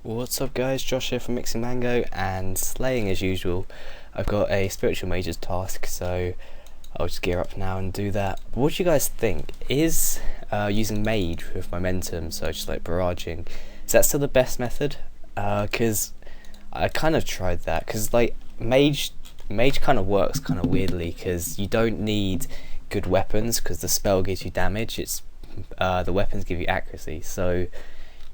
What's up guys, Josh here from Mixing Mango, and slaying as usual. I've got a spiritual mages task, so I'll just gear up now and do that. What do you guys think? Is using mage with momentum, so just like barraging, is that still the best method? Because I kind of tried that, because like mage kind of works kind of weirdly, because you don't need good weapons, because the spell gives you damage, it's the weapons give you accuracy, so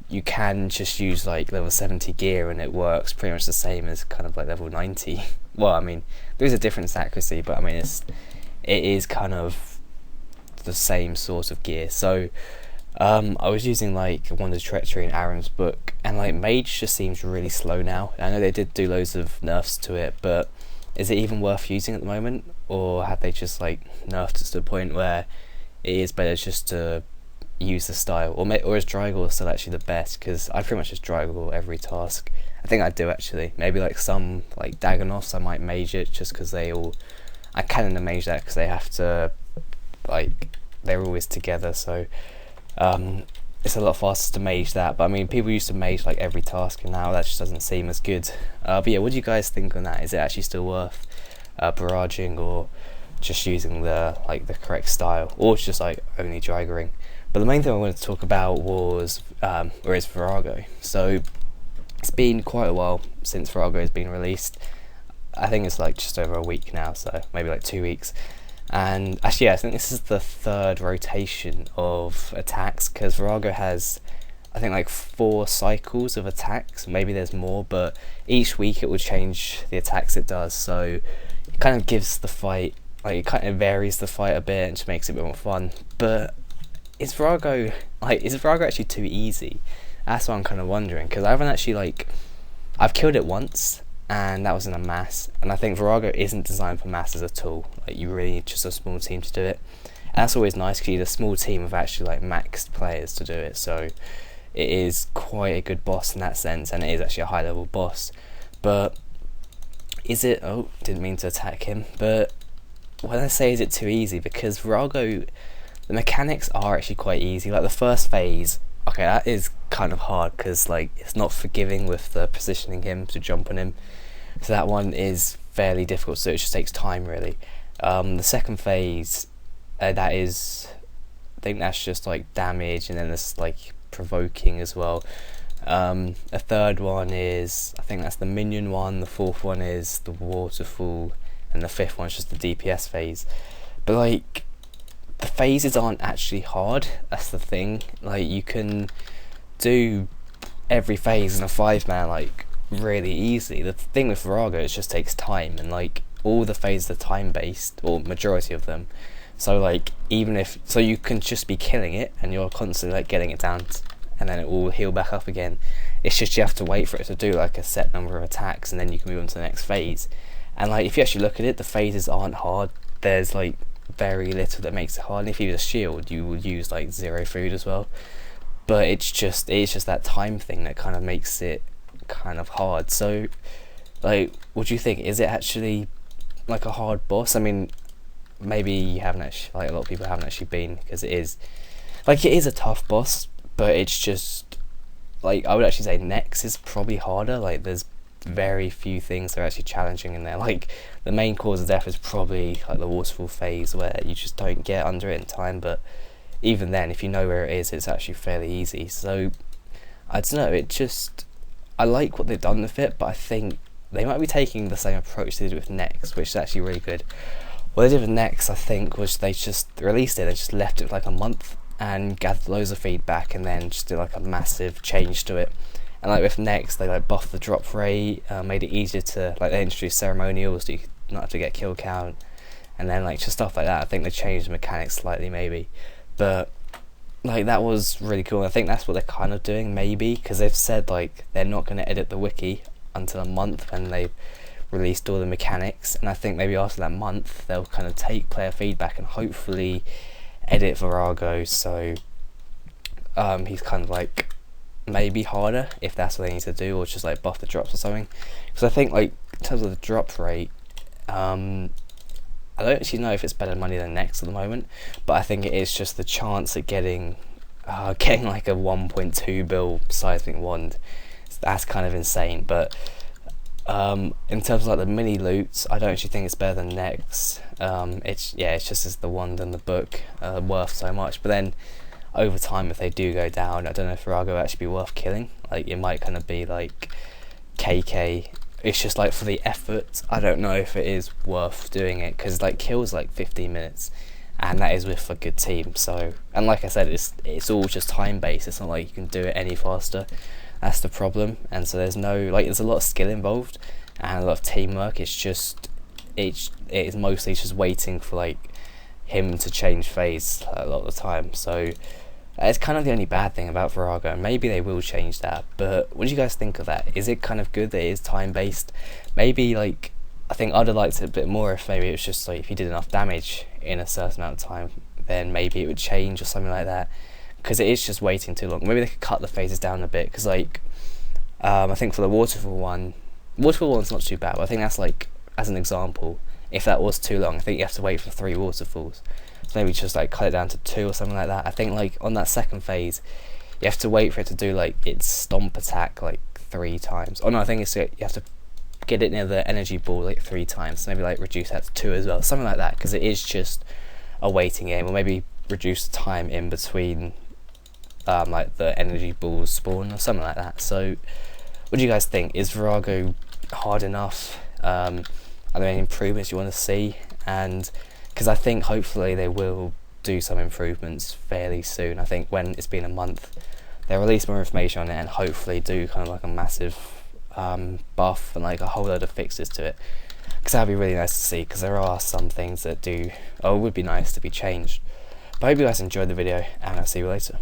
you can just use like level 70 gear and it works pretty much the same as kind of like level 90. Well, I mean, there's a difference in accuracy, but I mean it is kind of the same sort of gear. So I was using like Wonders Treachery and Aaron's book, and like mage just seems really slow now. I know they did do loads of nerfs to it, but is it even worth using at the moment, or have they just like nerfed it to the point where it is better just to use the style, or is Drygore still actually the best? Because I pretty much just Drygore every task. I think I do actually. Maybe like some like Dagonoths I might mage it, just because I can mage that because they have to, like, they're always together, so it's a lot faster to mage that. But I mean, people used to mage like every task, and now that just doesn't seem as good. But yeah, what do you guys think on that? Is it actually still worth barraging, or just using the correct style, or it's just like only Drygoring? But the main thing I wanted to talk about was is Vorago. So it's been quite a while since Vorago has been released. I think it's like just over a week now, so maybe like 2 weeks. And actually, yeah, I think this is the third rotation of attacks, because Vorago has, I think, like 4 cycles of attacks. Maybe there's more, but each week it will change the attacks it does. So it kind of gives the fight, like, it kind of varies the fight a bit and just makes it a bit more fun. But is Vorago actually too easy? That's what I'm kind of wondering, because I haven't actually I've killed it once, and that was in a mass, and I think Vorago isn't designed for masses at all. Like, you really need just a small team to do it, and that's always nice because you need a small team of actually like maxed players to do it. So it is quite a good boss in that sense, and it is actually a high level boss. But is it? Oh, didn't mean to attack him. But when I say is it too easy, because Vorago, the mechanics are actually quite easy. Like the first phase, okay, that is kind of hard because like it's not forgiving with the positioning him to jump on him. So that one is fairly difficult. So it just takes time really. The second phase, that is, I think that's just like damage, and then there's like provoking as well. A third one is, I think that's the minion one. The fourth one is the waterfall, and the fifth one is just the DPS phase. But like, the phases aren't actually hard, that's the thing. Like, you can do every phase in a 5-man like really easily. The thing with Vorago, it just takes time, and like all the phases are time based, or majority of them. So like, so you can just be killing it and you're constantly like getting it down and then it will heal back up again. It's just you have to wait for it to do like a set number of attacks, and then you can move on to the next phase. And like, if you actually look at it, the phases aren't hard. There's like very little that makes it hard, and if you use a shield you will use like 0 food as well. But it's just that time thing that kind of makes it kind of hard. So like, what do you think? Is it actually like a hard boss? I mean, maybe you haven't actually, like a lot of people haven't actually been, because it is a tough boss, but it's just like, I would actually say Nex is probably harder. Like, there's very few things that are actually challenging in there. Like, the main cause of death is probably like the waterfall phase, where you just don't get under it in time, but even then, if you know where it is, it's actually fairly easy. So I don't know, I like what they've done with it, but I think they might be taking the same approach they did with Nex, which is actually really good. What they did with Nex, I think, was they just released it, they just left it for like a month and gathered loads of feedback, and then just did like a massive change to it. And like with Nex, they like buffed the drop rate, made it easier to, like, they introduced ceremonials so you could not have to get kill count, and then like just stuff like that. I think they changed the mechanics slightly maybe, but like, that was really cool. I think that's what they're kind of doing maybe, because they've said like they're not going to edit the wiki until a month when they've released all the mechanics, and I think maybe after that month they'll kind of take player feedback and hopefully edit Vorago so he's kind of like maybe harder, if that's what they need to do, or just like buff the drops or something. Because I think like in terms of the drop rate, I don't actually know if it's better money than Nex at the moment, but I think it is just the chance at getting like a 1.2 bill seismic wand. that's kind of insane. But in terms of like the mini loots, I don't actually think it's better than Nex. It's just as the wand and the book worth so much. But then over time, if they do go down, I don't know if Vorago will actually be worth killing. Like, it might kind of be like KK. It's just like for the effort, I don't know if it is worth doing it, because like kills like 15 minutes, and that is with a good team. So, and like I said, it's all just time based. It's not like you can do it any faster. That's the problem. And so there's a lot of skill involved and a lot of teamwork. It is mostly just waiting for like him to change phase a lot of the time. So it's kind of the only bad thing about Vorago, and maybe they will change that. But what do you guys think of that? Is it kind of good that it is time based? Maybe like, I think I'd have liked it a bit more if maybe it was just like if you did enough damage in a certain amount of time, then maybe it would change or something like that. Because it is just waiting too long. Maybe they could cut the phases down a bit. Because like, I think for the waterfall one's not too bad. But I think that's like, as an example, if that was too long, I think you have to wait for 3 waterfalls. So maybe just like cut it down to 2 or something like that. I think like on that second phase, you have to wait for it to do like its stomp attack like 3 times. Oh no, I think you have to get it near the energy ball like 3 times. So maybe like reduce that to 2 as well, something like that. Because it is just a waiting game, or maybe reduce the time in between like the energy balls spawn or something like that. So what do you guys think? Is Vorago hard enough? Are there any improvements you want to see? And because I think hopefully they will do some improvements fairly soon. I think when it's been a month, they'll release more information on it and hopefully do kind of like a massive buff and like a whole load of fixes to it, because that'd be really nice to see, because there are some things that would be nice to be changed. But I hope you guys enjoyed the video, and I'll see you later.